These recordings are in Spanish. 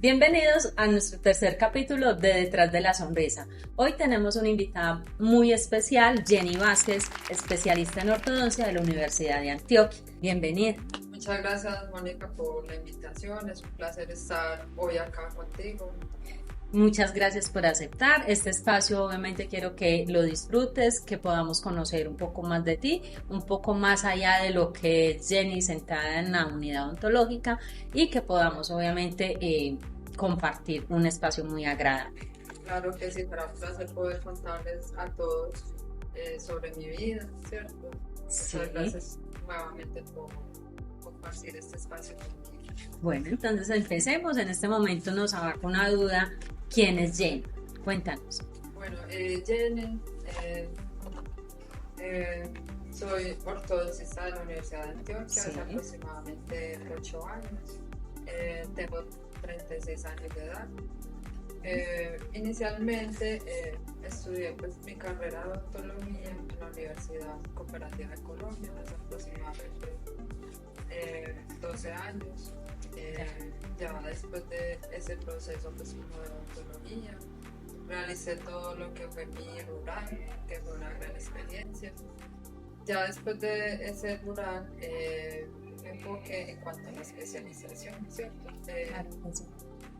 Bienvenidos a nuestro tercer capítulo de Detrás de la Sonrisa. Hoy tenemos una invitada muy especial, Jenny Vázquez, especialista en ortodoncia de la Universidad de Antioquia. Bienvenida. Muchas gracias, Mónica, por la invitación. Es un placer estar hoy acá contigo. Muchas gracias por aceptar este espacio. Obviamente quiero que lo disfrutes, que podamos conocer un poco más de ti, un poco más allá de lo que es Jenny sentada en la unidad odontológica y que podamos obviamente compartir un espacio muy agradable. Claro que sí, será un placer poder contarles a todos sobre mi vida, ¿cierto? Sí. Muchas gracias nuevamente por compartir este espacio conmigo. Bueno, entonces empecemos. En este momento nos abarca una duda. ¿Quién es Jenny? Cuéntanos. Bueno, Jenny, soy ortodoncista de la Universidad de Antioquia hace aproximadamente 8 años. Tengo 36 años de edad. Inicialmente estudié pues, mi carrera de odontología en la Universidad Cooperativa de Colombia hace aproximadamente 12 años. Ya después de ese proceso pues, como de odontología, realicé todo lo que fue mi rural, que fue una gran experiencia. Ya después de ese rural me enfoqué en cuanto a la especialización, ¿cierto?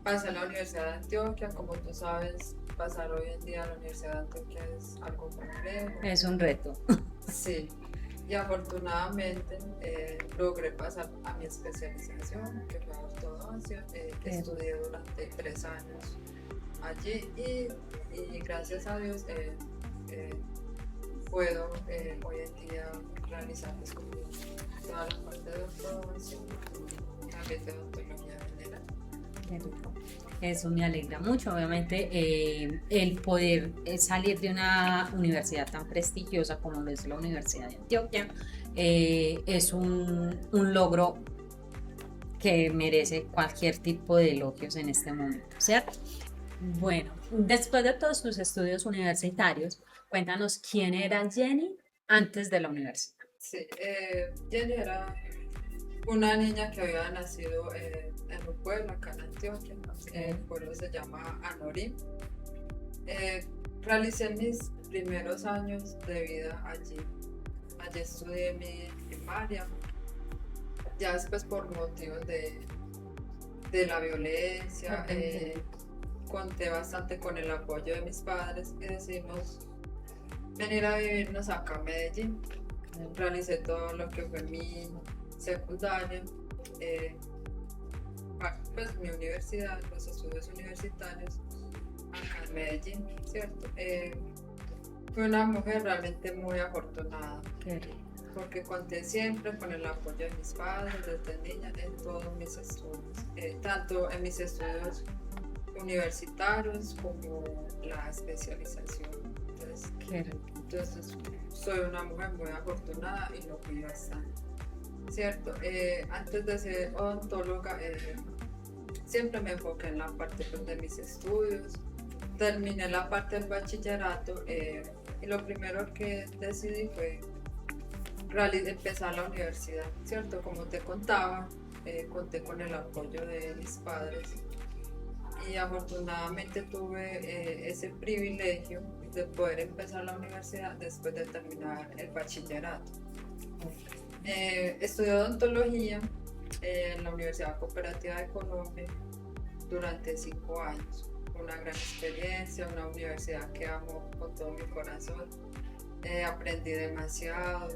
Pasé a la Universidad de Antioquia. Como tú sabes, pasar hoy en día a la Universidad de Antioquia es algo complejo. Es un reto. Sí, y afortunadamente logré pasar a mi especialización, que fue ortodoncia. Estudié durante 3 años allí y gracias a Dios puedo hoy en día realizar pues, toda la parte de ortodoncia y también de odontología general. Eso me alegra mucho, obviamente el poder salir de una universidad tan prestigiosa como lo es la Universidad de Antioquia es un logro que merece cualquier tipo de elogios en este momento, ¿cierto? Bueno, después de todos tus estudios universitarios, cuéntanos quién era Jenny antes de la universidad. Sí, Jenny era una niña que había nacido en un pueblo acá en Antioquia. El pueblo se llama Anorí. Realicé mis primeros años de vida allí. Allí estudié mi primaria. Ya después, por motivos de la violencia, conté bastante con el apoyo de mis padres y decidimos venir a vivirnos acá a Medellín. Realicé todo lo que fue mi secundaria, pues mi universidad, los estudios universitarios acá en Medellín, ¿cierto? Fui una mujer realmente muy afortunada, porque conté siempre con el apoyo de mis padres desde niña en todos mis estudios, tanto en mis estudios universitarios como la especialización. Entonces soy una mujer muy afortunada y lo fui bastante, ¿cierto? Antes de ser odontóloga siempre me enfoqué en la parte pues, de mis estudios. Terminé la parte del bachillerato y lo primero que decidí fue empezar la universidad, ¿cierto? Como te contaba, conté con el apoyo de mis padres y afortunadamente tuve ese privilegio de poder empezar la universidad después de terminar el bachillerato. Estudié odontología en la Universidad Cooperativa de Colombia durante 5 años. Una gran experiencia, una universidad que amo con todo mi corazón. Aprendí demasiado.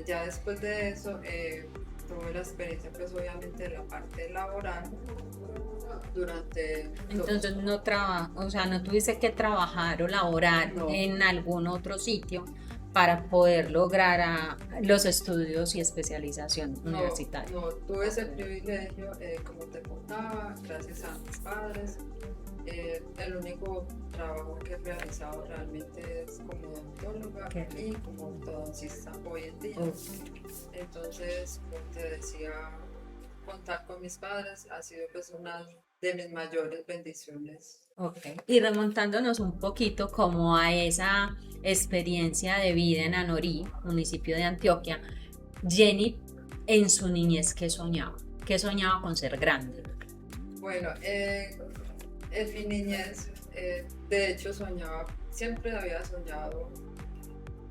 Ya después de eso tuve la experiencia pues obviamente de la parte laboral durante... Entonces no tuviste que trabajar o laborar en algún otro sitio para poder lograr los estudios y especialización universitaria. No, tuve ese privilegio, como te contaba, gracias a mis padres. El único trabajo que he realizado realmente es como odontóloga y como ortodoncista hoy en día. Entonces, como te decía, contar con mis padres ha sido pues una de mis mayores bendiciones. Y remontándonos un poquito como a esa experiencia de vida en Anorí, municipio de Antioquia, Jenny en su niñez, ¿qué soñaba? ¿Qué soñaba con ser grande? Bueno, en mi niñez, de hecho, siempre había soñado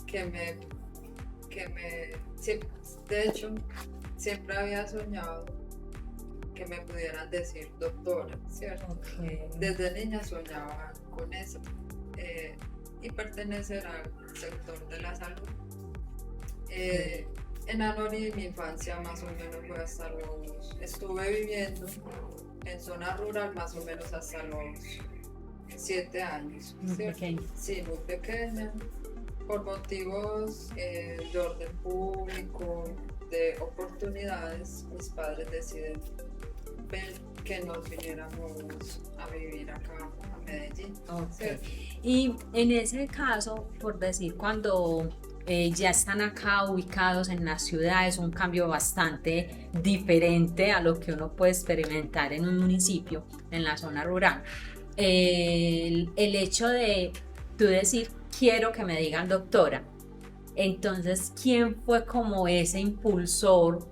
que me, de hecho, siempre había soñado que me pudieran decir doctora, ¿cierto? Okay. Desde niña soñaba con eso y pertenecer al sector de la salud. En Anori mi infancia más o menos fue estuve viviendo en zona rural más o menos hasta los 7 años. Muy pequeña. Sí, muy pequeña. Por motivos de orden público, de oportunidades, mis padres deciden que nos viniéramos a vivir acá a Medellín. Okay. Y en ese caso, por decir, cuando ya están acá ubicados en la ciudad, es un cambio bastante diferente a lo que uno puede experimentar en un municipio, en la zona rural. El hecho de tú decir, quiero que me digan doctora, entonces, ¿quién fue como ese impulsor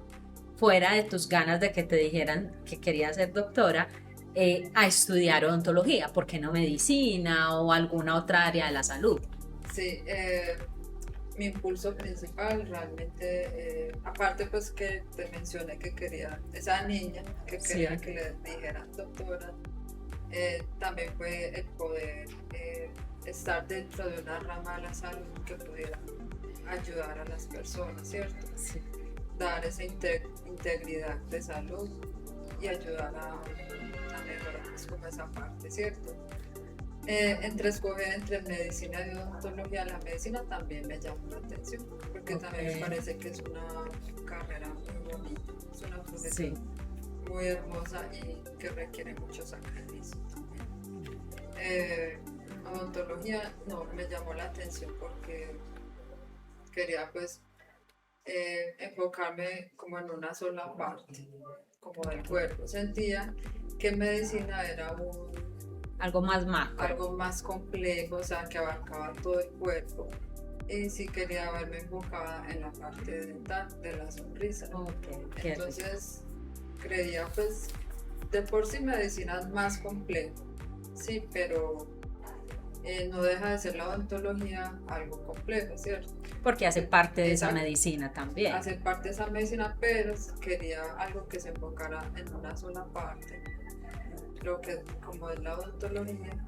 fuera de tus ganas de que te dijeran que querías ser doctora a estudiar odontología? ¿Por qué no medicina o alguna otra área de la salud? Sí, mi impulso principal realmente, aparte pues que te mencioné que quería, esa niña que quería que le dijeran doctora, también fue el poder estar dentro de una rama de la salud que pudiera ayudar a las personas, ¿cierto? Sí. Dar esa integridad de salud y ayudar a mejorar pues, como esa parte, ¿cierto? Escoger entre medicina y odontología, la medicina también me llamó la atención, porque también me parece que es una carrera muy bonita, es una profesión muy hermosa y que requiere mucho sacrificio también. Odontología no me llamó la atención porque quería pues enfocarme como en una sola parte, como del cuerpo. Sentía que medicina era algo más macro, algo más complejo, o sea, que abarcaba todo el cuerpo. Y sí quería verme enfocada en la parte dental de la sonrisa. Okay. Entonces creía pues de por sí medicina es más complejo, sí, pero no deja de ser la odontología algo complejo, ¿cierto? Porque hace parte de esa medicina también. Hace parte de esa medicina, pero quería algo que se enfocara en una sola parte, lo que como es la odontología,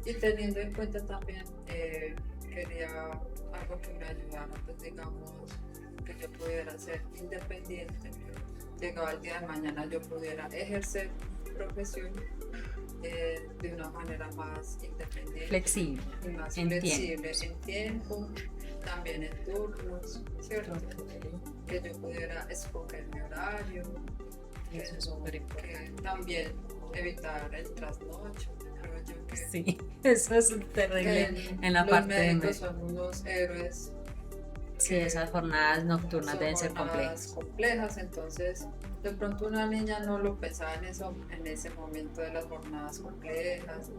y teniendo en cuenta también quería algo que me ayudara, pues digamos, que yo pudiera ser independiente, llegado el día de mañana yo pudiera ejercer mi profesión de una manera más independiente, flexible, y más flexible en tiempo, también en turnos, ¿cierto? Que yo pudiera escoger mi horario, eso es súper importante. Que también evitar el trasnocho, creo yo que sí, eso es terrible en la parte de los médicos son unos héroes. Sí, esas jornadas nocturnas deben ser complejas, entonces de pronto una niña no lo pensaba en ese momento de las jornadas complejas,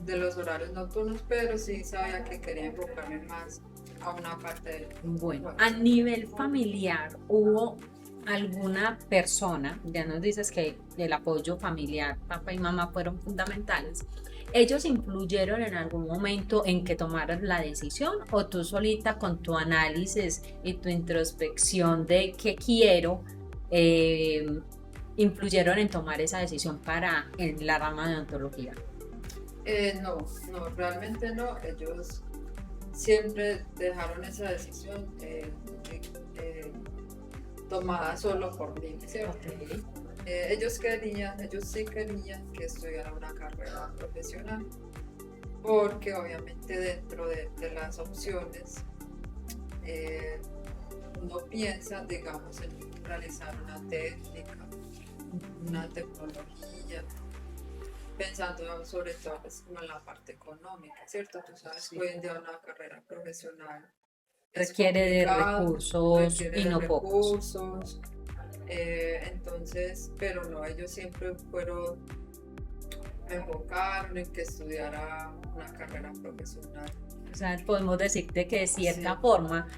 de los horarios nocturnos, pero sí sabía que quería enfocarme más a una parte del... Bueno, a nivel familiar, ¿hubo alguna persona, ya nos dices que el apoyo familiar, papá y mamá fueron fundamentales, ellos influyeron en algún momento en que tomaras la decisión, o tú solita con tu análisis y tu introspección de qué quiero, influyeron en tomar esa decisión en la rama de odontología? No, realmente no. Ellos siempre dejaron esa decisión tomada solo por mí, ¿cierto? Okay. Ellos sí querían que estudiara una carrera profesional, porque obviamente dentro de las opciones uno piensa, digamos, en realizar una técnica, una tecnología, pensando sobre todo pues, como en la parte económica, ¿cierto? Tú sabes, hoy en día una carrera profesional requiere de recursos y no pocos. Entonces, pero no, ellos siempre fueron enfocaron en que estudiara una carrera profesional. O sea, podemos decirte que de cierta forma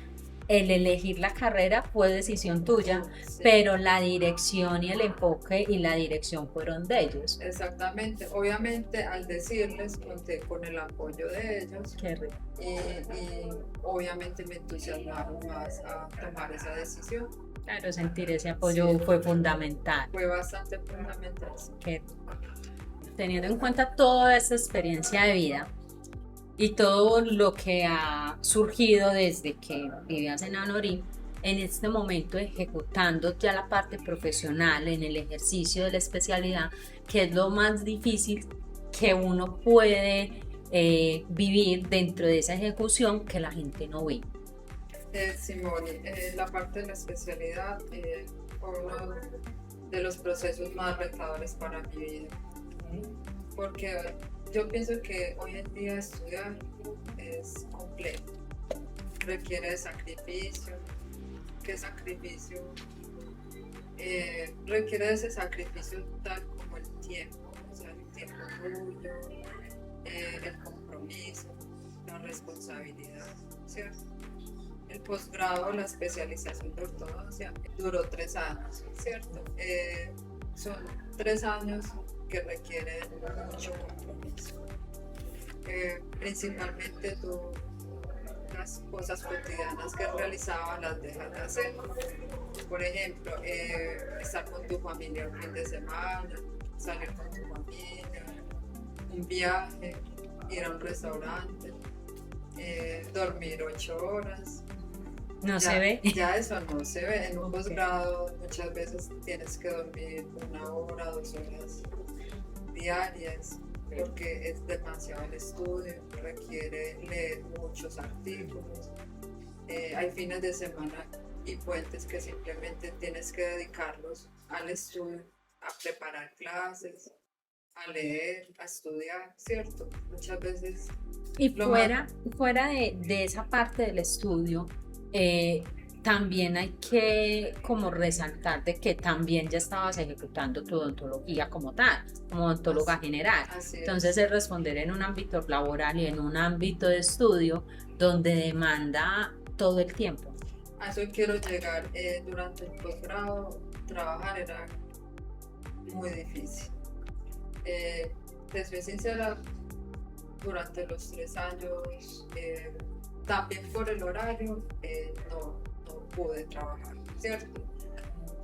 el elegir la carrera fue decisión tuya, Sí. pero la dirección y el enfoque y la dirección fueron de ellos. Exactamente, obviamente al decirles conté con el apoyo de ellos Qué rico. y obviamente me entusiasmaron más a tomar esa decisión. Claro, sentir ese apoyo Sí. fue fundamental. Fue bastante fundamental. Qué rico. Teniendo en cuenta toda esta experiencia de vida y todo lo que ha surgido desde que vivías en Anorí, en este momento ejecutando ya la parte profesional en el ejercicio de la especialidad, que es lo más difícil que uno puede vivir dentro de esa ejecución que la gente no ve. Simone, la parte de la especialidad fue uno de los procesos más retadores para mi vida, porque yo pienso que hoy en día estudiar es complejo, requiere de sacrificio, ¿qué sacrificio? Requiere de ese sacrificio tal como el tiempo, o sea, el tiempo tuyo, el compromiso, la responsabilidad, ¿cierto? El posgrado, la especialización de ortodoncia, duró 3 años, ¿cierto? Son 3 años que requieren mucho compromiso. Principalmente tú las cosas cotidianas que realizaba las dejas de hacer. Por ejemplo, estar con tu familia un fin de semana, salir con tu familia, un viaje, ir a un restaurante, dormir 8 horas. No Ya, se ve. ya eso no se ve. En un Ok. posgrado muchas veces tienes que dormir 1 hora, 2 horas diarias porque es demasiado el estudio, requiere leer muchos artículos. Hay fines de semana y puentes que simplemente tienes que dedicarlos al estudio, a preparar clases, a leer, a estudiar, ¿cierto? Muchas veces Y lo fuera de esa parte del estudio, también hay que como resaltar de que también ya estabas ejecutando tu odontología como tal, como odontóloga general. así es. Entonces es responder en un ámbito laboral y en un ámbito de estudio donde demanda todo el tiempo. A eso quiero llegar. Durante el posgrado, trabajar era muy difícil. Les soy sincera, durante los 3 años, también por el horario, no pude trabajar, ¿cierto?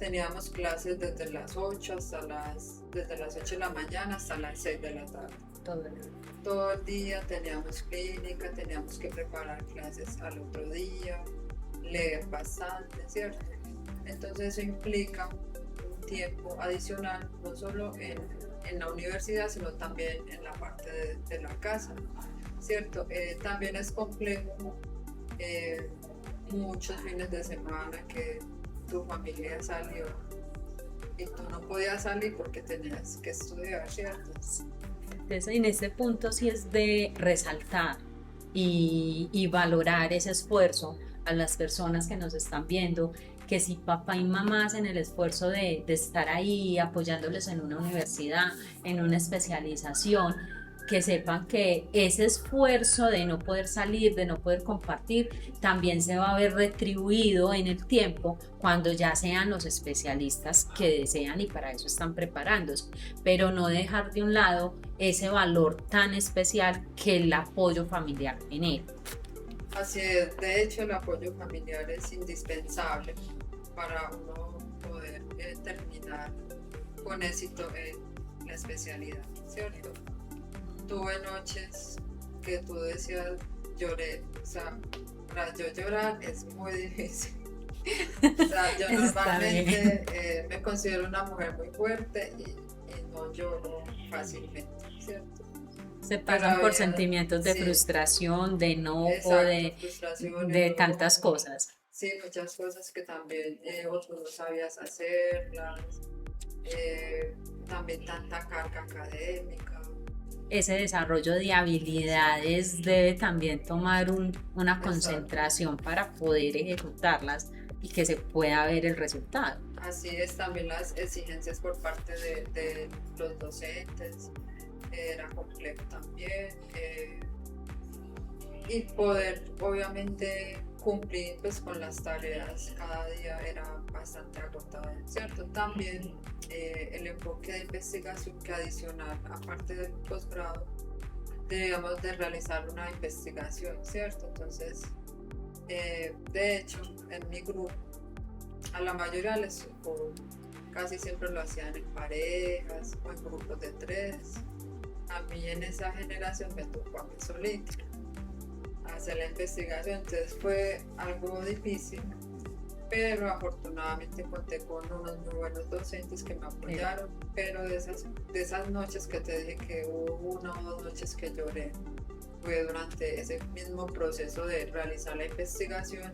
Teníamos clases desde las 8 desde las 8 de la mañana hasta las 6 de la tarde. Todo el día teníamos clínica, teníamos que preparar clases al otro día, leer bastante, ¿cierto? Entonces eso implica un tiempo adicional, no solo en la universidad, sino también en la parte de la casa, ¿cierto? También es complejo muchos fines de semana que tu familia salió y tú no podías salir porque tenías que estudiar, ¿cierto? Entonces, en este punto sí es de resaltar y valorar ese esfuerzo a las personas que nos están viendo, que si papá y mamá hacen el esfuerzo de estar ahí apoyándoles en una universidad, en una especialización, que sepan que ese esfuerzo de no poder salir, de no poder compartir, también se va a ver retribuido en el tiempo cuando ya sean los especialistas que desean y para eso están preparándose, pero no dejar de un lado ese valor tan especial que el apoyo familiar genera. Así es, de hecho el apoyo familiar es indispensable para uno poder terminar con éxito en la especialidad, ¿cierto? Tuve noches que tú decías, lloré, o sea, para yo llorar es muy difícil. O sea, yo normalmente me considero una mujer muy fuerte y no lloro fácilmente, ¿cierto? Se pasan por sentimientos de frustración, de enojo, de tantas cosas. Sí, muchas cosas que también otros no sabías hacerlas, también tanta carga académica. Ese desarrollo de habilidades debe también tomar una concentración para poder ejecutarlas y que se pueda ver el resultado. Así es, también las exigencias por parte de los docentes era complejo también, y poder obviamente cumplir pues con las tareas cada día era bastante agotado, ¿cierto? También el enfoque de investigación que adicional, aparte del posgrado, debíamos de realizar una investigación, ¿cierto? Entonces, de hecho, en mi grupo, a la mayoría les tocó, casi siempre lo hacían en parejas o en grupos de 3. A mí en esa generación me tocó a mí solita hacer la investigación, entonces fue algo difícil, pero afortunadamente conté con unos muy buenos docentes que me apoyaron, pero de esas noches que te dije que hubo 1 o 2 noches que lloré, fue durante ese mismo proceso de realizar la investigación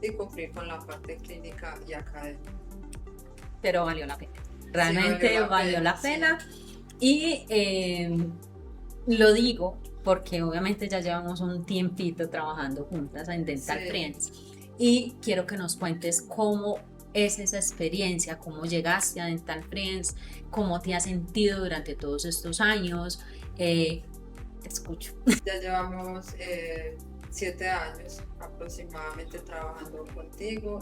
y cumplir con la parte clínica y académica. Pero valió la pena, realmente sí, valió la pena. Sí. Y lo digo porque obviamente ya llevamos un tiempito trabajando juntas en Dental Friends y quiero que nos cuentes cómo es esa experiencia, cómo llegaste a Dental Friends, cómo te has sentido durante todos estos años. Te escucho. Ya llevamos 7 años aproximadamente trabajando contigo.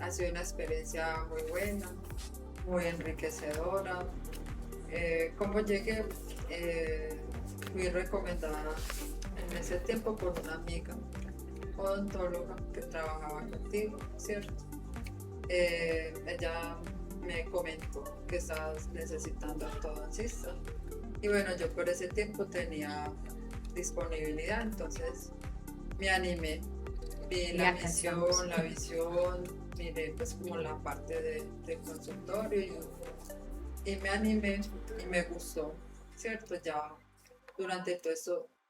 Ha sido una experiencia muy buena, muy enriquecedora. ¿Cómo llegué? Fui recomendada en ese tiempo por una amiga odontóloga que trabajaba contigo, ¿cierto? Ella me comentó que estabas necesitando ortodoncista y bueno, yo por ese tiempo tenía disponibilidad, entonces me animé, vi la misión, la visión, miré pues como la parte de consultorio y me animé y me gustó, ¿cierto? Ya durante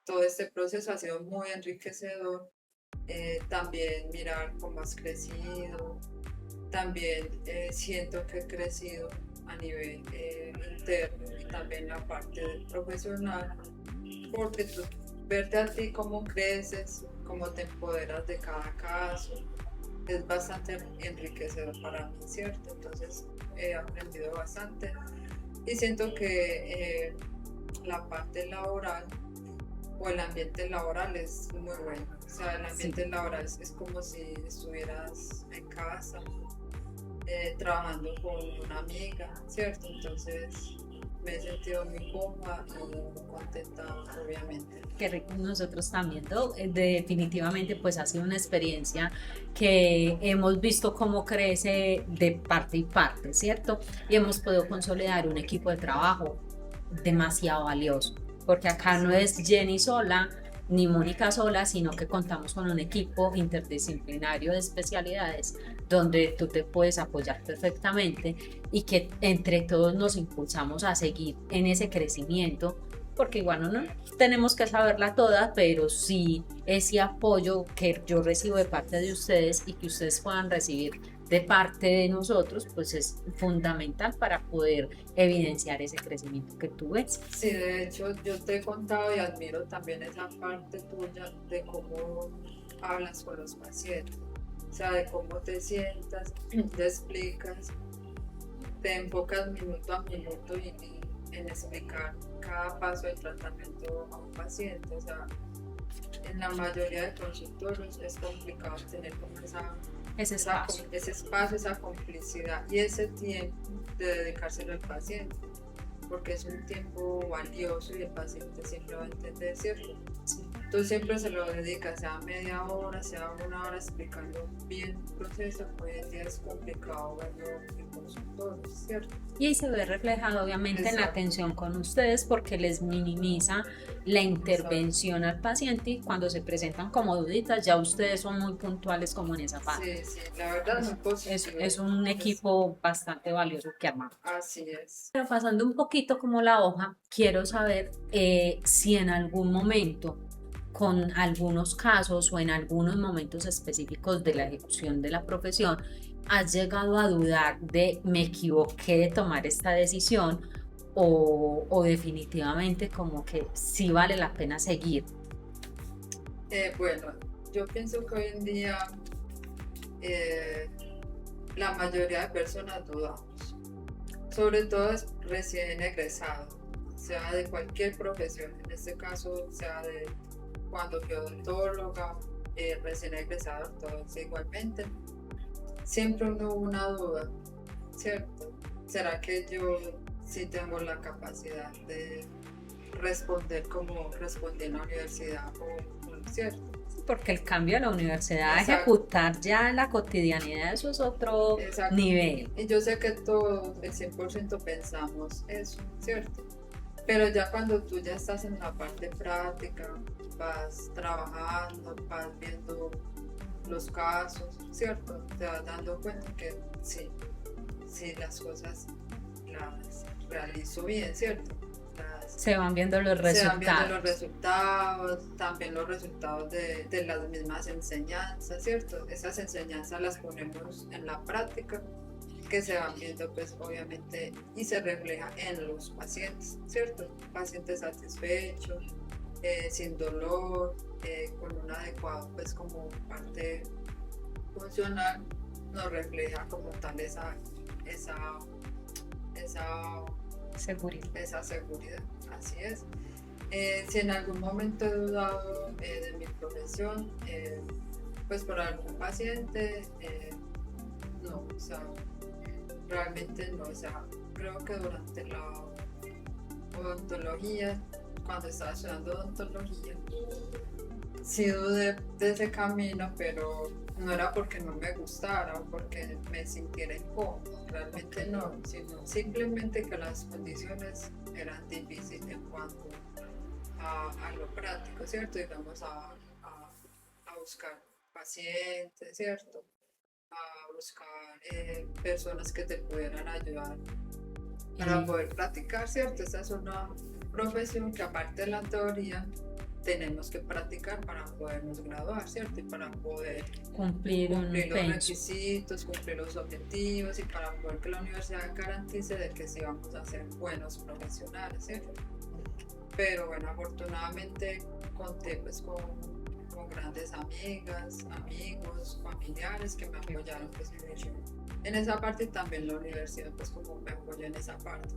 todo este proceso ha sido muy enriquecedor, también mirar cómo has crecido, también siento que he crecido a nivel interno y también la parte profesional, porque verte a ti cómo creces, cómo te empoderas de cada caso, es bastante enriquecedor para mí, ¿cierto? Entonces he aprendido bastante y siento que la parte laboral o el ambiente laboral es muy bueno. O sea, el ambiente laboral es como si estuvieras en casa, trabajando con una amiga, ¿cierto? Entonces me he sentido muy cómoda y muy contenta, obviamente. Qué rico, nosotros también, ¿no? Definitivamente pues ha sido una experiencia que hemos visto cómo crece de parte y parte, ¿cierto? Y hemos podido consolidar un equipo de trabajo demasiado valioso, porque acá no es Jenny sola ni Mónica sola, sino que contamos con un equipo interdisciplinario de especialidades donde tú te puedes apoyar perfectamente y que entre todos nos impulsamos a seguir en ese crecimiento, porque igual no tenemos que saberla toda, pero sí ese apoyo que yo recibo de parte de ustedes y que ustedes puedan recibir de parte de nosotros, pues es fundamental para poder evidenciar ese crecimiento que tú ves. Sí, de hecho yo te he contado y admiro también esa parte tuya de cómo hablas con los pacientes, o sea, de cómo te sientas, te explicas, te enfocas minuto a minuto en explicar cada paso del tratamiento a un paciente. O sea, en la mayoría de consultorios es complicado tener como ese espacio, esa complicidad y ese tiempo de dedicárselo al paciente, porque es un tiempo valioso y el paciente siempre va a entender, ¿cierto? Sí. Tú siempre se lo dedicas, sea media hora, sea 1 hora explicando bien el proceso, pues ya es complicado verlo en consultorio, ¿cierto? Y ahí se ve reflejado obviamente en la atención con ustedes, porque les minimiza la intervención al paciente y cuando se presentan como duditas ya ustedes son muy puntuales como en esa parte. Sí, la verdad es muy positivo. Es un equipo bastante valioso que armamos. Así es. Pero pasando un poquito como la hoja, quiero saber si en algún momento, con algunos casos o en algunos momentos específicos de la ejecución de la profesión, has llegado a dudar de me equivoqué de tomar esta decisión o definitivamente como que sí vale la pena seguir. Bueno, yo pienso que hoy en día la mayoría de personas dudamos, sobre todo recién egresado, sea de cualquier profesión, en este caso sea de cuando fui odontóloga recién egresado, todos igualmente, siempre uno una duda, ¿cierto? ¿Será que yo sí tengo la capacidad de responder como respondí en la universidad ¿cierto? Porque el cambio a la universidad, Exacto. ejecutar ya la cotidianidad, eso es otro Exacto. nivel. Y yo sé que todos, el 100% pensamos eso, ¿cierto? Pero ya cuando tú ya estás en la parte práctica, vas trabajando, vas viendo los casos, ¿cierto? Te vas dando cuenta que sí, las cosas las realizo bien, ¿cierto? Se van viendo los resultados. Se van viendo los resultados, también los resultados de las mismas enseñanzas, ¿cierto? Esas enseñanzas las ponemos en la práctica, que se van viendo pues obviamente y se refleja en los pacientes, ¿cierto? Pacientes satisfechos, sin dolor, con un adecuado pues como parte funcional, nos refleja como tal esa seguridad, así es. Si en algún momento he dudado de mi profesión, pues por algún paciente, no, o sea, realmente no, o sea, creo que durante la odontología, cuando estaba estudiando odontología, sí dudé de ese camino, pero no era porque no me gustara o porque me sintiera incómodo, realmente no, sino simplemente que las condiciones eran difíciles en cuanto a lo práctico, ¿cierto? Digamos, a buscar pacientes, ¿cierto? A buscar personas que te pudieran ayudar para poder practicar, ¿cierto? Esta es una profesión que aparte de la teoría tenemos que practicar para podernos graduar, ¿cierto? Y para poder cumplir los requisitos, cumplir los objetivos y para poder que la universidad garantice de que sí vamos a ser buenos profesionales, ¿cierto? Pero bueno, afortunadamente conté pues con grandes amigas, amigos, familiares que me apoyaron pues mucho en esa parte y también la universidad pues como me apoyó en esa parte.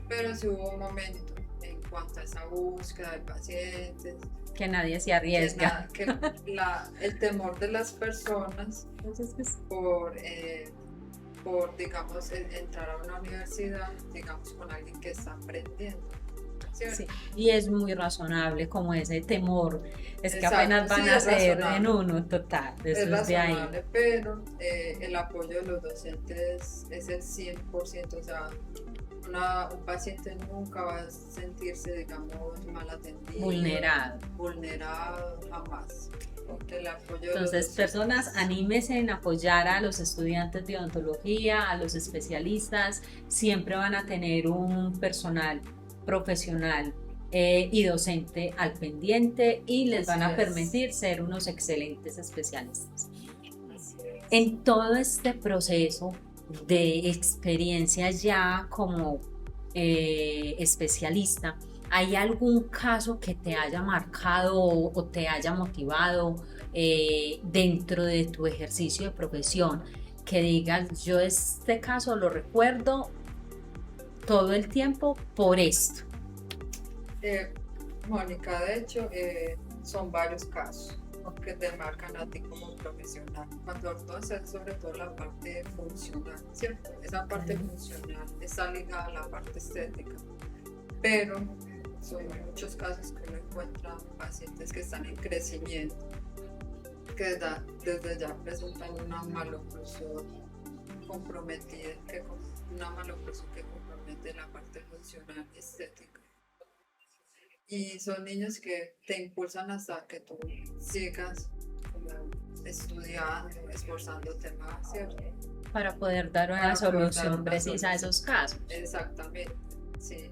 Pero sí hubo un momento en cuanto a esa búsqueda de pacientes. Que nadie se arriesga. El temor de las personas por digamos, entrar a una universidad, digamos, con alguien que está aprendiendo. Sí, y es muy razonable como ese temor, es que apenas van a ser en uno, total, es razonable, pero el apoyo de los docentes es el 100%, o sea, un paciente nunca va a sentirse, digamos, mal atendido, vulnerado, jamás. El apoyo Entonces, personas, anímense en apoyar a los estudiantes de odontología, a los especialistas, siempre van a tener un personal profesional y docente al pendiente y les van a permitir ser unos excelentes especialistas. En todo este proceso de experiencia ya como especialista, ¿hay algún caso que te haya marcado o te haya motivado dentro de tu ejercicio de profesión? Que digas, yo este caso lo recuerdo todo el tiempo por esto. Mónica, de hecho, son varios casos que te marcan a ti como profesional. Cuando ortodoncia, sobre todo la parte funcional, ¿cierto? Esa parte funcional está ligada a la parte estética. Pero son muchos casos que uno encuentra pacientes que están en crecimiento, que desde ya presentan una maloclusión comprometida, una maloclusión que compromete la parte funcional estética. Y son niños que te impulsan hasta que tú sigas estudiando, esforzándote más, ¿cierto? Para poder dar una solución precisa a esos casos. Exactamente, sí.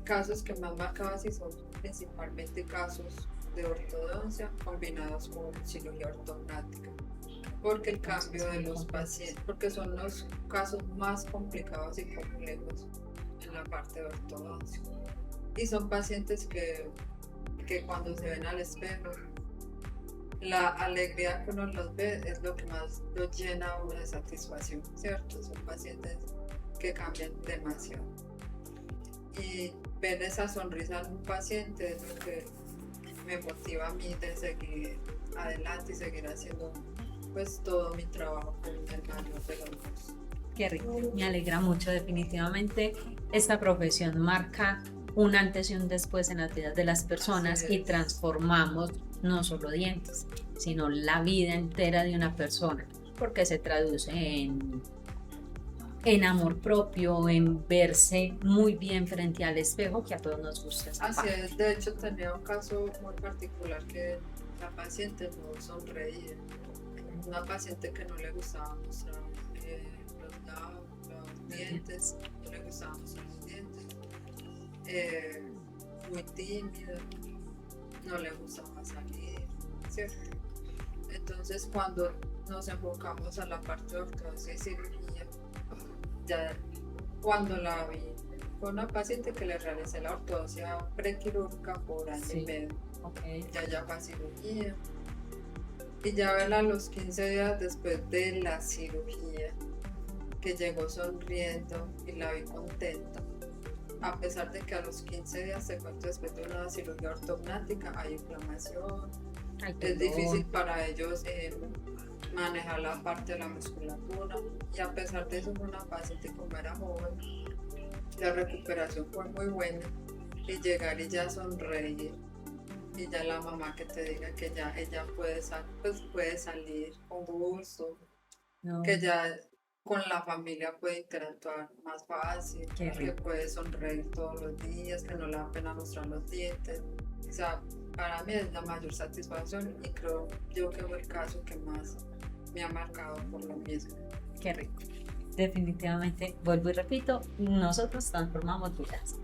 Casos que más marcados sí son principalmente casos de ortodoncia combinados con cirugía ortognática. Porque el cambio de los pacientes, porque son los casos más complicados y complejos en la parte de ortodoncia. Y son pacientes que cuando se ven al espejo, la alegría que uno los ve es lo que más los llena a uno de satisfacción, ¿cierto? Son pacientes que cambian demasiado. Y ver esa sonrisa en un paciente es lo que me motiva a mí de seguir adelante y seguir haciendo pues todo mi trabajo con el mayor de los dos. Qué rico, me alegra mucho. Definitivamente esta profesión marca un antes y un después en las vidas de las personas y transformamos no solo dientes, sino la vida entera de una persona, porque se traduce en amor propio, en verse muy bien frente al espejo, que a todos nos gusta esa Así parte. es, de hecho tenía un caso muy particular que la paciente no sonreía, una paciente que no le gustaba mostrar los labios, los dientes, no le gustaba mostrar los dientes, muy tímida, no le gustaba salir, ¿cierto? Entonces cuando nos enfocamos a la parte de ortodoncia y cirugía, ya cuando la vi, fue una paciente que le realicé la ortodoncia prequirúrgica por año y medio, ya fue a cirugía, y ya verla a los 15 días después de la cirugía, que llegó sonriendo y la vi contenta, a pesar de que a los 15 días, se cuenta, después de una cirugía ortognática hay inflamación, es difícil para ellos manejar la parte de la musculatura, y a pesar de eso fue una paciente como era joven, la recuperación fue muy buena, y llegar y ya sonreír, y ya la mamá que te diga que ya ella puede salir con gusto, que ya con la familia puede interactuar más fácil, que puede sonreír todos los días, que no le da pena mostrar los dientes. O sea, para mí es la mayor satisfacción, y creo yo que fue el caso que más me ha marcado por lo mismo. Qué rico. Definitivamente, vuelvo y repito, nosotros transformamos vidas.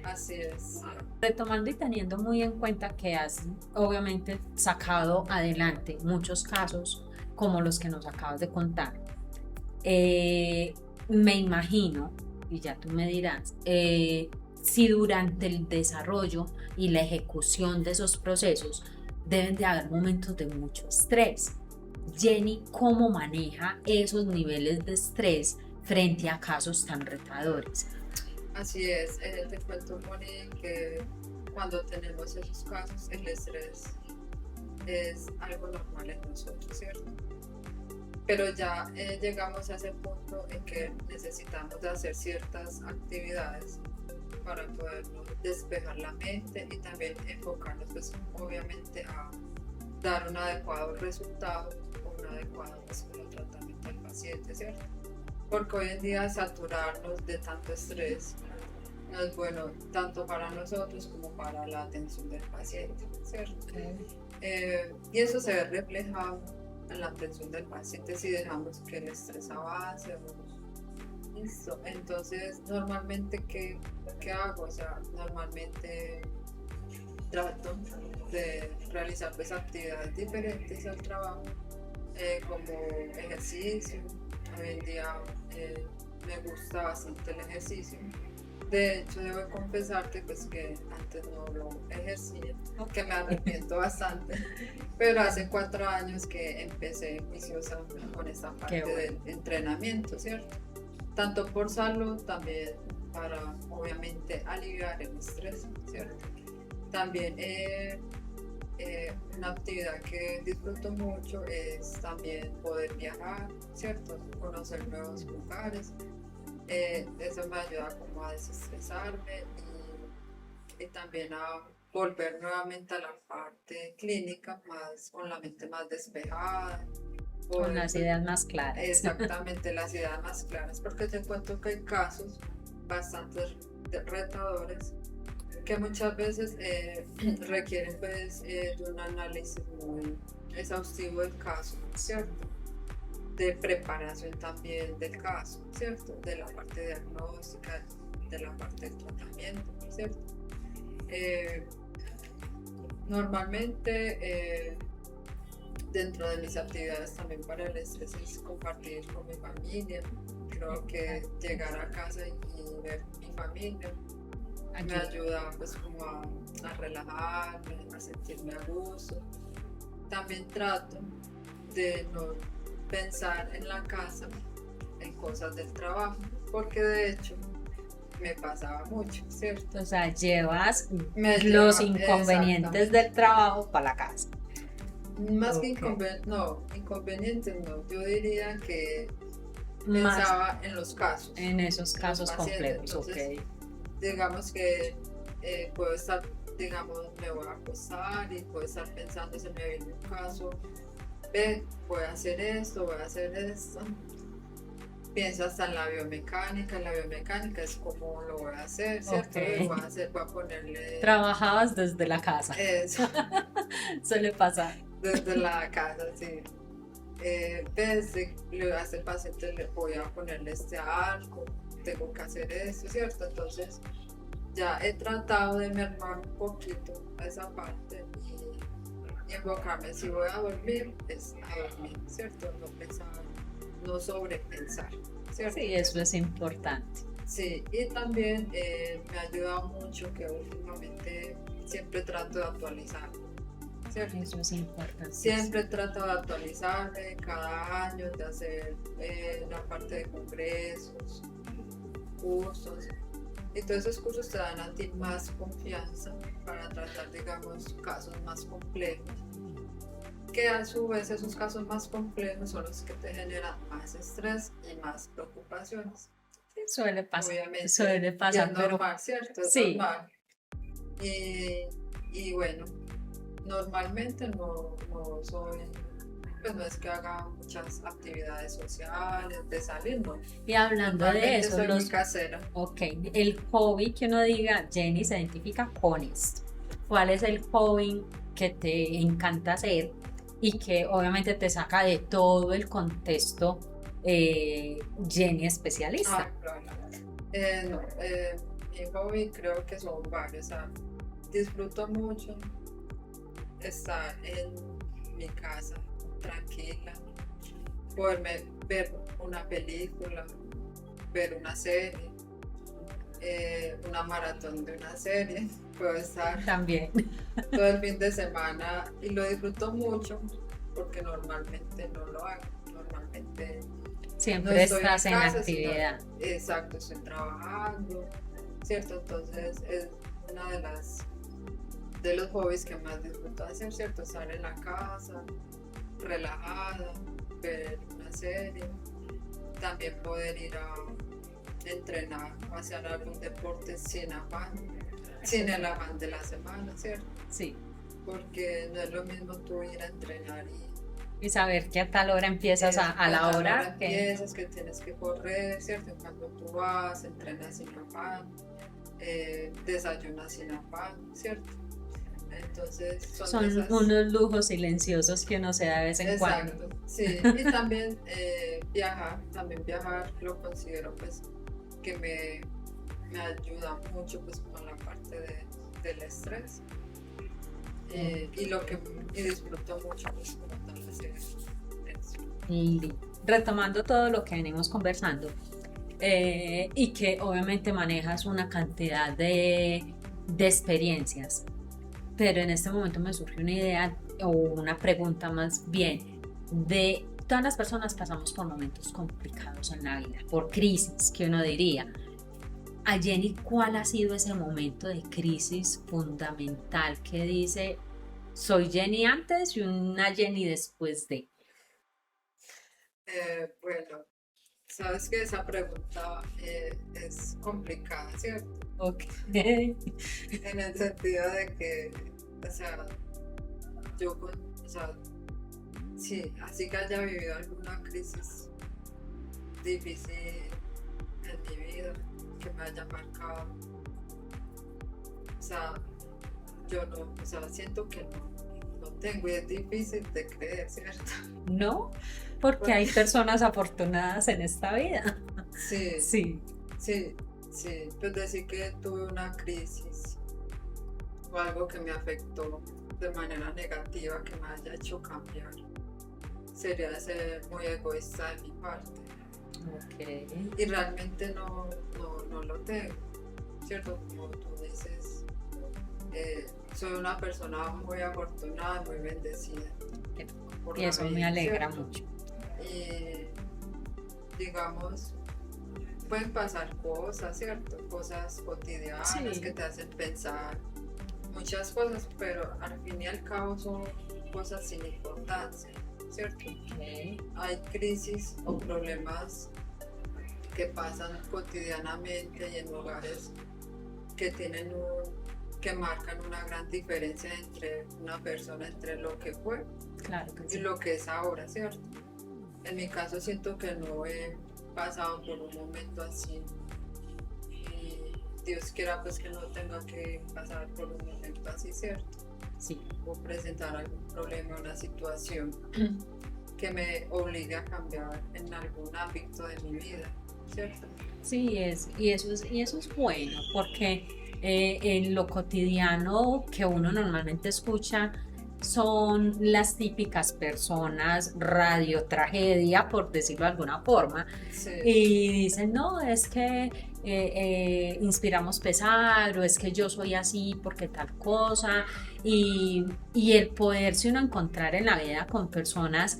Así es. Retomando y teniendo muy en cuenta que has obviamente sacado adelante muchos casos como los que nos acabas de contar, me imagino, y ya tú me dirás, si durante el desarrollo y la ejecución de esos procesos deben de haber momentos de mucho estrés. Jenny, ¿cómo maneja esos niveles de estrés frente a casos tan retadores? Así es, te cuento, Moni, que cuando tenemos esos casos, el estrés es algo normal en nosotros, ¿cierto? Pero ya llegamos a ese punto en que necesitamos de hacer ciertas actividades para poder despejar la mente y también enfocarnos, pues, obviamente, a dar un adecuado resultado o un adecuado tratamiento al paciente, ¿cierto? Porque hoy en día saturarnos de tanto estrés no es bueno tanto para nosotros como para la atención del paciente, ¿cierto? Y eso se ve reflejado en la atención del paciente si dejamos que el estrés avance o listo. Entonces, normalmente, ¿qué hago? O sea, normalmente trato de realizar, pues, actividades diferentes al trabajo, como ejercicio. Hoy en día me gusta bastante el ejercicio. De hecho, debo confesarte, pues, que antes no lo ejercía, que me arrepiento bastante, pero hace 4 años que empecé juiciosa con esta parte del entrenamiento, ¿cierto? Tanto por salud, también para, obviamente, aliviar el estrés, ¿cierto? También una actividad que disfruto mucho es también poder viajar, ¿cierto? Conocer nuevos lugares. Eso me ayuda como a desestresarme y también a volver nuevamente a la parte clínica, con la mente más despejada. Con las ideas más claras. Exactamente, las ideas más claras, porque te cuento que hay casos bastante retadores que muchas veces requieren, pues, de un análisis muy exhaustivo del caso, ¿cierto? De preparación también del caso, ¿cierto? De la parte diagnóstica, de la parte del tratamiento, ¿cierto? Normalmente, dentro de mis actividades también para el estrés es compartir con mi familia. Creo que llegar a casa y ver mi familia me ayuda, pues, como a relajarme, a sentirme a gusto. También trato de no pensar en la casa en cosas del trabajo, porque de hecho me pasaba mucho, ¿cierto? O sea, llevas Me los lleva, inconvenientes del trabajo para la casa. más que Ok. inconvenientes no, yo diría que Más pensaba en los casos, en esos en los casos pacientes, complejos, entonces ok. digamos que puedo estar, digamos, me voy a acostar y puedo estar pensando, se me viene un caso, ve, voy a hacer esto, voy a hacer esto. Pienso hasta en la biomecánica es como lo voy a hacer, Ok. ¿cierto? Voy a ponerle Trabajabas desde la casa. eso, Suele pasar. desde la casa, sí. Desde le hace el paciente, le voy a ponerle este arco, tengo que hacer esto, ¿cierto? Entonces ya he tratado de mermar un poquito esa parte y enfocarme, si voy a dormir, es a dormir, ¿cierto? No pensar, no sobrepensar, ¿cierto? Sí, eso es importante. Sí, y también me ha ayudado mucho que últimamente siempre trato de actualizar, ¿cierto? Eso es importante. Siempre trato de actualizarme cada año, de hacer la parte de congresos, cursos. Y todos esos cursos te dan a ti más confianza para tratar, digamos, casos más complejos. Que a su vez esos casos más complejos son los que te generan más estrés y más preocupaciones. Suele pasar. Obviamente, Suele y pasar, es pero normal, ¿cierto? Es sí. normal. Y bueno, normalmente no soy, pues no es que haga muchas actividades sociales, de salir, no. Y hablando de Normalmente eso, soy muy casera. ok, el hobby que uno diga, Jenny se identifica con esto. ¿Cuál es el hobby que te encanta hacer y que obviamente te saca de todo el contexto Jenny especialista? Claro. No, mi hobby creo que son varios. O sea, disfruto mucho estar en mi casa tranquila, poderme ver una película, ver una serie, una maratón de una serie. Puedo estar También. todo el fin de semana y lo disfruto mucho porque normalmente no lo hago. Normalmente no Siempre estoy estás en casa, actividad. exacto, estoy trabajando, ¿cierto? Entonces es una de los hobbies que más disfruto hacer, ¿cierto? Estar en la casa, relajada, ver una serie, también poder ir a entrenar, hacer algún deporte sin afán, sin el afán de la semana, ¿cierto? Sí. Porque no es lo mismo tú ir a entrenar Y saber que a tal hora empiezas a la tal hora que... empiezas, que tienes que correr, ¿cierto? Cuando tú vas, entrenas sin afán, desayunas sin afán, ¿cierto? Entonces Son esas... unos lujos silenciosos que uno se da de vez en cuando. Exacto, sí. Y también viajar lo considero pues que me ayuda mucho pues con la parte del estrés. Y disfruto mucho pues como tal hacer eso. Y retomando todo lo que venimos conversando, y que obviamente manejas una cantidad de experiencias, pero en este momento me surge una idea o una pregunta más bien de todas las personas pasamos por momentos complicados en la vida, por crisis que uno diría. A Jenny, ¿cuál ha sido ese momento de crisis fundamental que dice, soy Jenny antes y una Jenny después de? Bueno, sabes que esa pregunta es complicada, ¿cierto? Ok. En el sentido de que, o sea, o sea, sí, así que haya vivido alguna crisis difícil en mi vida, que me haya marcado, o sea, yo no, o sea, siento que no tengo y es difícil de creer, ¿cierto? No, porque hay personas afortunadas en esta vida. Sí, Sí. sí, sí, pues decir que tuve una crisis o algo que me afectó de manera negativa, que me haya hecho cambiar, sería ser muy egoísta de mi parte. Ok. Y realmente no lo tengo, ¿cierto? Como tú dices, soy una persona muy afortunada, muy bendecida. Por Y la eso me vida, alegra ¿cierto? mucho. Y digamos, pueden pasar cosas, ¿cierto? Cosas cotidianas Sí. que te hacen pensar muchas cosas, pero al fin y al cabo son cosas sin importancia, ¿cierto? Ok. Hay crisis o problemas que pasan cotidianamente y en lugares que que marcan una gran diferencia entre una persona, entre lo que fue Claro que y sí. lo que es ahora, ¿cierto? En mi caso siento que no he pasado por un momento así y Dios quiera pues que no tenga que pasar por un momento así, ¿cierto? Sí. O presentar algún problema, una situación que me obligue a cambiar en algún ámbito de mi vida, ¿cierto? Sí, y eso es bueno, porque en lo cotidiano que uno normalmente escucha son las típicas personas radio tragedia, por decirlo de alguna forma, Sí, y dicen, no, es que inspiramos pesar, o es que yo soy así porque tal cosa, y el poderse uno encontrar en la vida con personas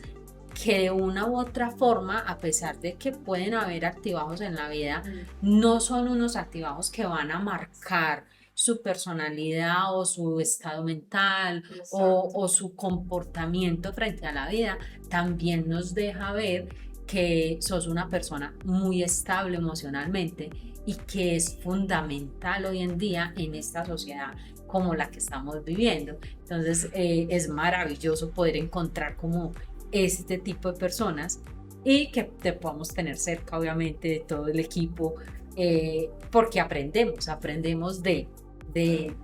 que de una u otra forma, a pesar de que pueden haber altibajos en la vida, no son unos altibajos que van a marcar su personalidad o su estado mental exacto. o su comportamiento frente a la vida, también nos deja ver que sos una persona muy estable emocionalmente y que es fundamental hoy en día en esta sociedad como la que estamos viviendo. Entonces es maravilloso poder encontrar como este tipo de personas y que te podamos tener cerca, obviamente, de todo el equipo, porque aprendemos de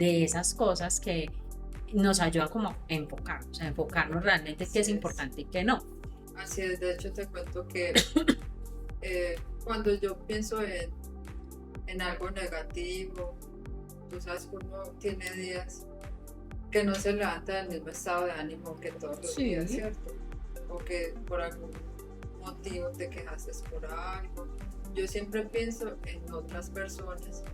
esas cosas que nos ayudan como a enfocarnos realmente qué Así es es. importante y qué no. Así es, de hecho te cuento que cuando yo pienso en algo negativo, tú sabes que uno tiene días que no se levanta del mismo estado de ánimo que todos los días, Sí, ¿cierto? O que por algún motivo te quejaste por algo. Yo siempre pienso en otras personas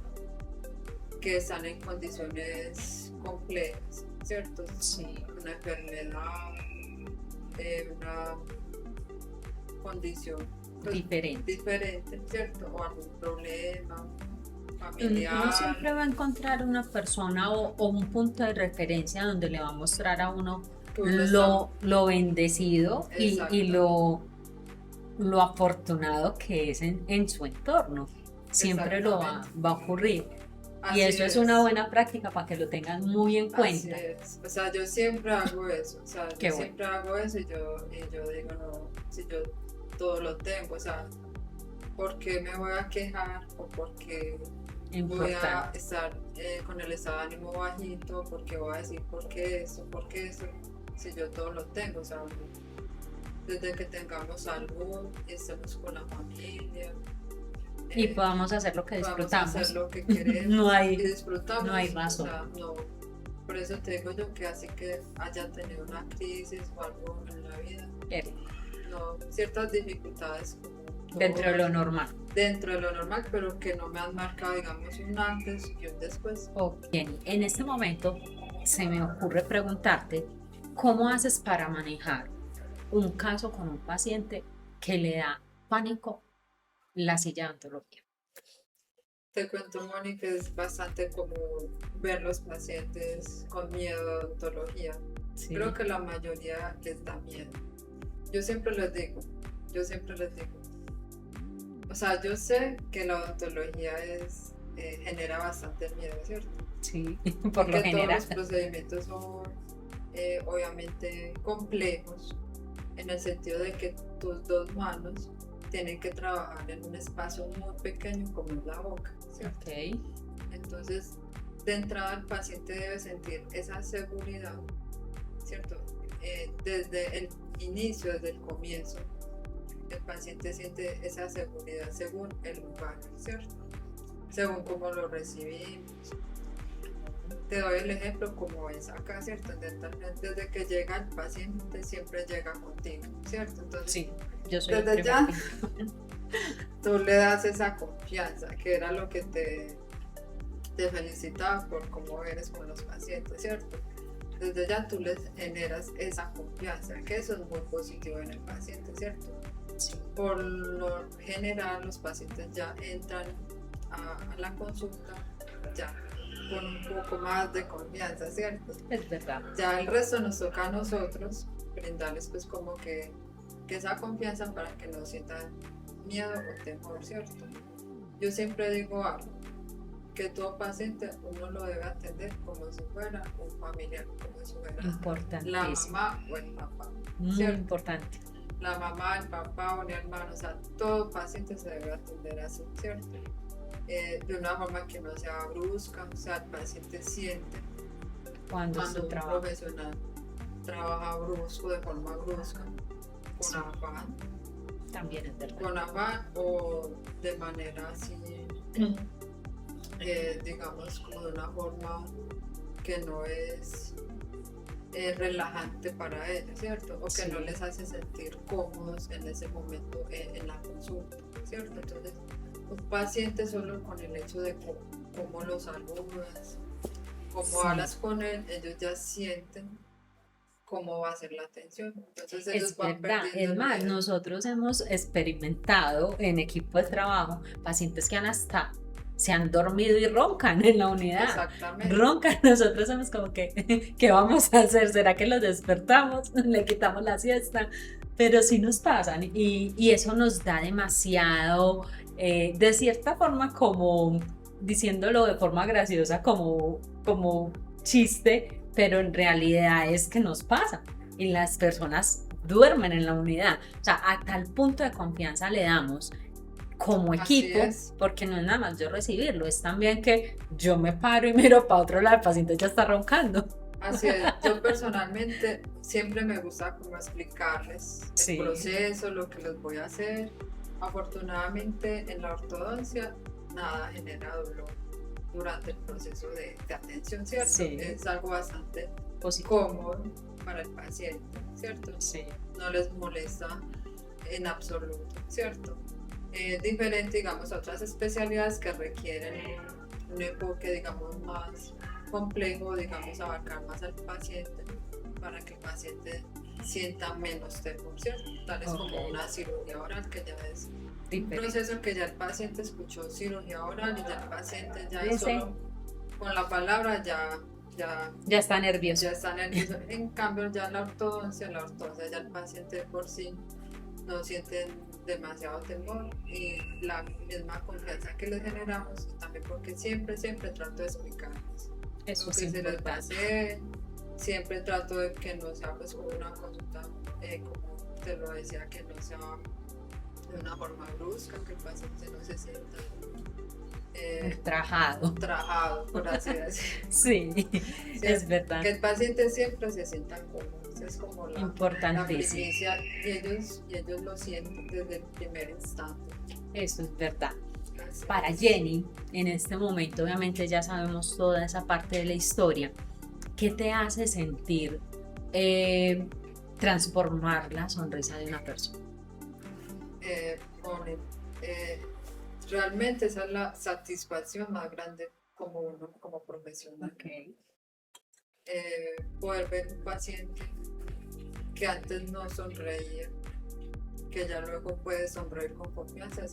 que están en condiciones complejas, ¿cierto? sí, Una enfermedad, una condición pues, diferente. diferente, ¿cierto? O algún problema Uno familiar. siempre va a encontrar una persona o un punto de referencia donde le va a mostrar a uno Que uno está lo bendecido exactamente, lo afortunado que es en su entorno. Siempre exactamente. va a ocurrir. Y Así eso es una es, buena práctica para que lo tengan muy en así cuenta. es. O sea, yo siempre hago eso, o sea, yo Qué bueno, siempre hago eso y yo digo, no, si yo todo lo tengo, o sea, ¿por qué me voy a quejar o por qué voy a importante. estar con el estado de ánimo bajito? ¿Por qué voy a decir por qué eso? Si yo todo lo tengo, o sea, desde que tengamos salud, estemos con la familia, Y eh, podamos hacer lo que podamos hacer disfrutamos. lo que No queremos y hay, no hay disfrutamos, o razón. sea, no. Por eso te digo yo que así que haya tenido una crisis o algo en la vida, no, ciertas dificultades como Dentro de lo todos, normal. dentro de lo normal, pero que no me han marcado, digamos, un antes y un después. Ok, en este momento se me ocurre preguntarte, ¿cómo haces para manejar un caso con un paciente que le da pánico la silla de odontología? Te cuento, Moni, que es bastante común ver los pacientes con miedo de odontología. Creo Sí, que la mayoría les da miedo. Yo siempre les digo, yo siempre les digo, o sea, yo sé que la odontología genera bastante miedo, ¿cierto? sí, Y por lo que todos general. los procedimientos son obviamente complejos en el sentido de que tus dos manos tienen que trabajar en un espacio muy pequeño como es la boca, ¿cierto? Ok, Entonces, de entrada el paciente debe sentir esa seguridad, ¿cierto? Desde el inicio, desde el comienzo, el paciente siente esa seguridad según el lugar, ¿cierto? Según cómo lo recibimos. Te doy el ejemplo como es acá, ¿cierto? Desde que llega el paciente siempre llega contigo, ¿cierto? Entonces, sí, yo soy el desde primer ya ejemplo. tú le das esa confianza, que era lo que te felicitaba por cómo eres con los pacientes, ¿cierto? Desde ya tú les generas esa confianza, que eso es muy positivo en el paciente, ¿cierto? Sí. Por lo general los pacientes ya entran a la consulta ya con un poco más de confianza, ¿cierto? Es verdad. Ya el resto nos toca a nosotros brindarles pues como que esa confianza para que no sientan miedo o temor, ¿cierto? Yo siempre digo algo, que todo paciente uno lo debe atender como si fuera un familiar, como si fuera la mamá o el papá. Muy ¿cierto? importante. La mamá, el papá o el hermano, o sea, todo paciente se debe atender así, ¿cierto? De una forma que no sea brusca, o sea, el paciente siente Cuando un profesional trabaja brusco, de forma brusca, con afán. También es verdad. Con afán o de manera así, digamos, como de una forma que no es relajante para ellos, ¿cierto? O que no les hace sentir cómodos en ese momento en la consulta, ¿cierto? Entonces, un paciente solo con el hecho de cómo lo saludas, cómo hablas con él, ellos ya sienten cómo va a ser la atención. Entonces ellos van perdiendo. Es más, nosotros hemos experimentado en equipo de trabajo pacientes que se han dormido y roncan en la unidad. Exactamente. Roncan, nosotros somos como que, ¿qué vamos a hacer? ¿Será que los despertamos? ¿Le quitamos la siesta? Pero sí nos pasan y eso nos da demasiado, de cierta forma como, diciéndolo de forma graciosa, como chiste, pero en realidad es que nos pasa y las personas duermen en la unidad. O sea, a tal punto de confianza le damos como equipo, porque no es nada más yo recibirlo, es también que yo me paro y miro para otro lado, el paciente ya está roncando. Así es, yo personalmente siempre me gusta como explicarles el proceso, lo que les voy a hacer. Afortunadamente en la ortodoncia nada genera dolor durante el proceso de atención, ¿cierto? Sí. Es algo bastante cómodo para el paciente, ¿cierto? Sí. No les molesta en absoluto, ¿cierto? Diferente, digamos, a otras especialidades que requieren un enfoque, digamos, más complejo, digamos, abarcar más al paciente para que el paciente sienta menos temor, ¿cierto? Tal es como una cirugía oral, que ya es un proceso que ya el paciente escuchó cirugía oral y ya el paciente ya solo con la palabra ya está nervioso. Ya está nervioso. En cambio, ya la ortodoncia ya el paciente por sí no siente demasiado temor y la misma confianza que les generamos, y también porque siempre trato de explicarles eso lo que se les va a hacer, siempre trato de que no sea pues como una consulta, como te lo decía, que no sea de una forma brusca, que el paciente no se sienta trabajado, por así decirlo. Sí, es verdad. Que el paciente siempre se sienta cómodo, es como la primicia, y ellos lo sienten desde el primer instante. Eso es verdad. Para Jenny, en este momento obviamente ya sabemos toda esa parte de la historia. ¿Qué te hace sentir transformar la sonrisa de una persona? Realmente esa es la satisfacción más grande como uno, como profesional. Okay. Poder ver un paciente que antes no sonreía, que ya luego puede sonreír con confianza,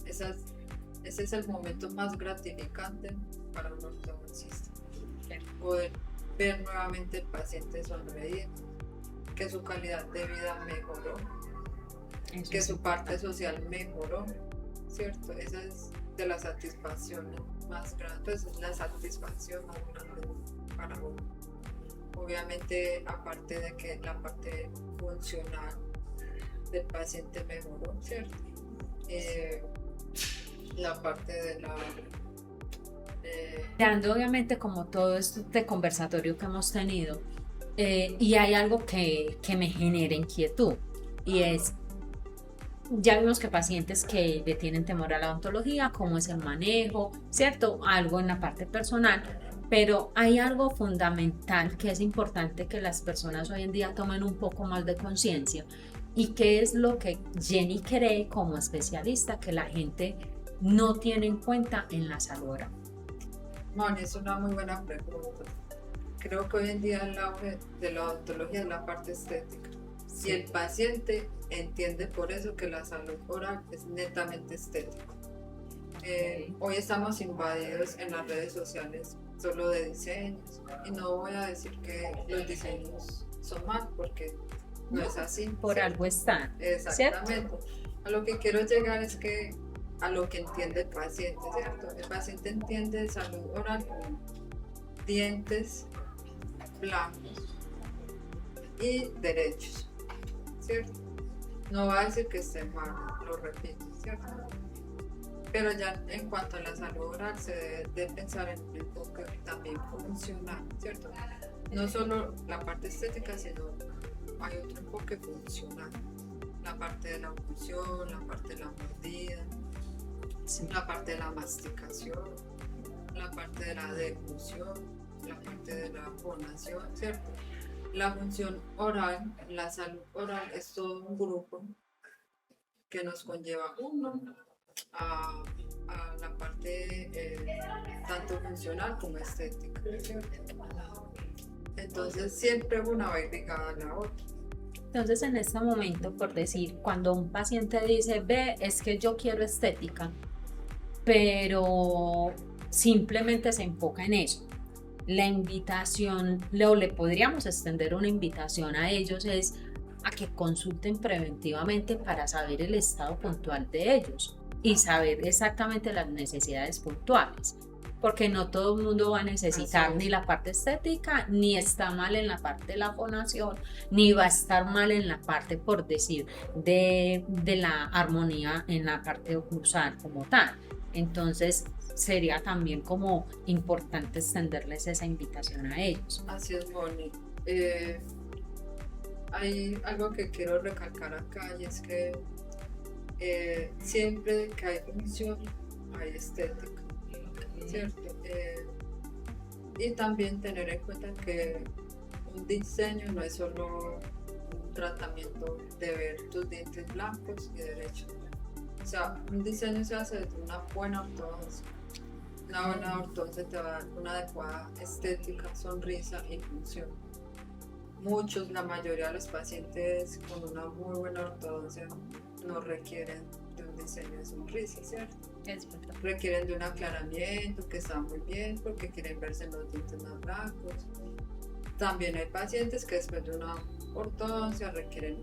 ese es el momento más gratificante para un ortodoncista. Poder ver nuevamente el paciente sonreír, que su calidad de vida mejoró, que su parte social mejoró, ¿cierto? Esa es de las satisfacciones más grandes, es la satisfacción más grande para uno. Obviamente, aparte de que la parte funcional del paciente mejoró, ¿cierto? La parte de la... Dando obviamente como todo este conversatorio que hemos tenido, y hay algo que me genera inquietud, y es, ya vimos que pacientes que le tienen temor a la odontología, cómo es el manejo, ¿cierto? Algo en la parte personal, pero hay algo fundamental que es importante que las personas hoy en día tomen un poco más de conciencia, y que es lo que Jenny cree como especialista que la gente no tiene en cuenta en la salud oral. Moni, es una muy buena pregunta. Creo que hoy en día el auge de la odontología es la parte estética. Y el paciente entiende por eso que la salud oral es netamente estética. Hoy estamos invadidos en las redes sociales solo de diseños, y no voy a decir que los diseños son mal, porque no es así. Por ¿cierto? algo están. Exactamente. ¿Cierto? A lo que quiero llegar es que a lo que entiende el paciente, ¿cierto? El paciente entiende salud oral como dientes blancos y derechos, ¿cierto? No va a decir que esté mal, lo repito, ¿cierto? Pero ya en cuanto a la salud oral se debe de pensar en un enfoque también funcional, ¿cierto? No solo la parte estética, sino hay otro enfoque funcional. La parte de la oclusión, la parte de la mordida, la parte de la masticación, la parte de la deglución, la parte de la fonación, ¿cierto? La función oral, la salud oral es todo un grupo que nos conlleva a la parte tanto funcional como estética, ¿cierto? Entonces siempre una va ligada a la otra. Entonces, en este momento, por decir, cuando un paciente dice, ve, es que yo quiero estética, pero simplemente se enfoca en eso, la invitación, le podríamos extender una invitación a ellos, es a que consulten preventivamente para saber el estado puntual de ellos y saber exactamente las necesidades puntuales, porque no todo el mundo va a necesitar ni la parte estética, ni está mal en la parte de la fonación, ni va a estar mal en la parte, por decir, de la armonía en la parte oclusal como tal. Entonces sería también como importante extenderles esa invitación a ellos. Así es, Moni. Hay algo que quiero recalcar acá, y es que siempre que hay función hay estética, ¿cierto? Y también tener en cuenta que un diseño no es solo un tratamiento de ver tus dientes blancos y derechos. O sea, un diseño se hace desde una buena ortodoncia. Una buena ortodoncia te va a dar una adecuada estética, sonrisa y función. La mayoría de los pacientes con una muy buena ortodoncia no requieren de un diseño de sonrisa, ¿cierto? Requieren de un aclaramiento que está muy bien porque quieren verse los dientes más blancos. También hay pacientes que después de una ortodoncia requieren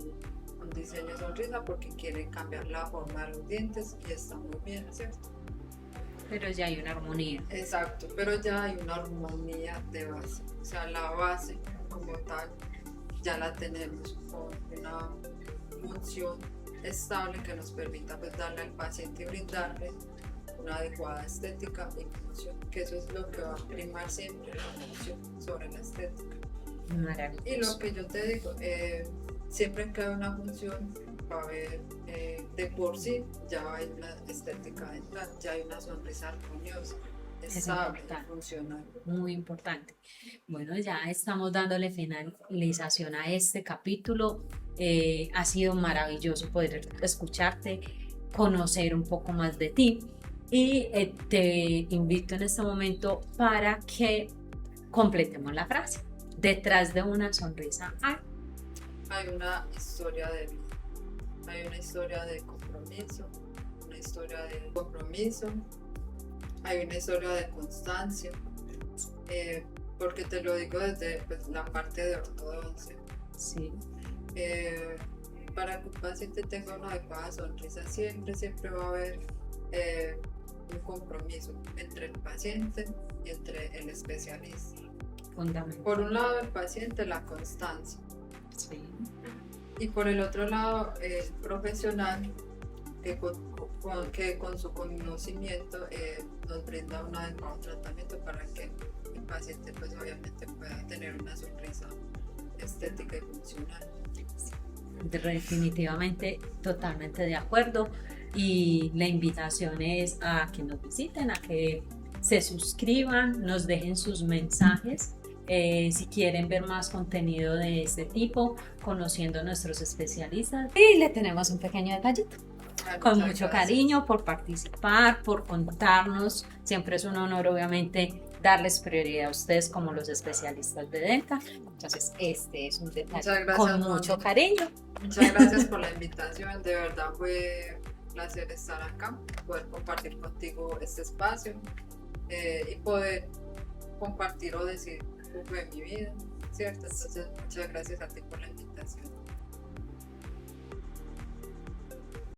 un diseño de sonrisa porque quieren cambiar la forma de los dientes, y está muy bien, ¿cierto? Pero ya hay una armonía. Exacto, pero ya hay una armonía de base, o sea, la base como tal ya la tenemos con una función estable que nos permita pues darle al paciente y brindarle una adecuada estética y función, que eso es lo que va a primar siempre, la función sobre la estética. Maravilloso. Y lo que yo te digo, siempre que hay una función va a haber, de por sí ya hay una estética dental, ya hay una sonrisa armoniosa, estable, funcional. Muy importante. Bueno, ya estamos dándole finalización a este capítulo. Ha sido maravilloso poder escucharte, conocer un poco más de ti, y te invito en este momento para que completemos la frase. Detrás de una sonrisa hay una historia de vida, hay una historia de compromiso, hay una historia de constancia, porque te lo digo desde pues, la parte de ortodoncia. Sí. Para que un paciente tenga una adecuada sonrisa siempre va a haber un compromiso entre el paciente y entre el especialista. Fundamental. Por un lado el paciente, la constancia, sí, y por el otro lado el profesional que con su conocimiento nos brinda un adecuado tratamiento para que el paciente pues obviamente pueda tener una sonrisa estética y funcional. Definitivamente, totalmente de acuerdo, y la invitación es a que nos visiten, a que se suscriban, nos dejen sus mensajes, si quieren ver más contenido de este tipo, conociendo a nuestros especialistas, y le tenemos un pequeño detallito. Con mucho cariño por participar, por contarnos. Siempre es un honor, obviamente, darles prioridad a ustedes como los especialistas de Denta. Entonces, este es un detalle Muchas gracias, con Moni. mucho cariño. Muchas gracias por la invitación, de verdad fue un placer estar acá, poder compartir contigo este espacio y poder compartir o decir un poco de mi vida, ¿cierto? Entonces, muchas gracias a ti por la invitación.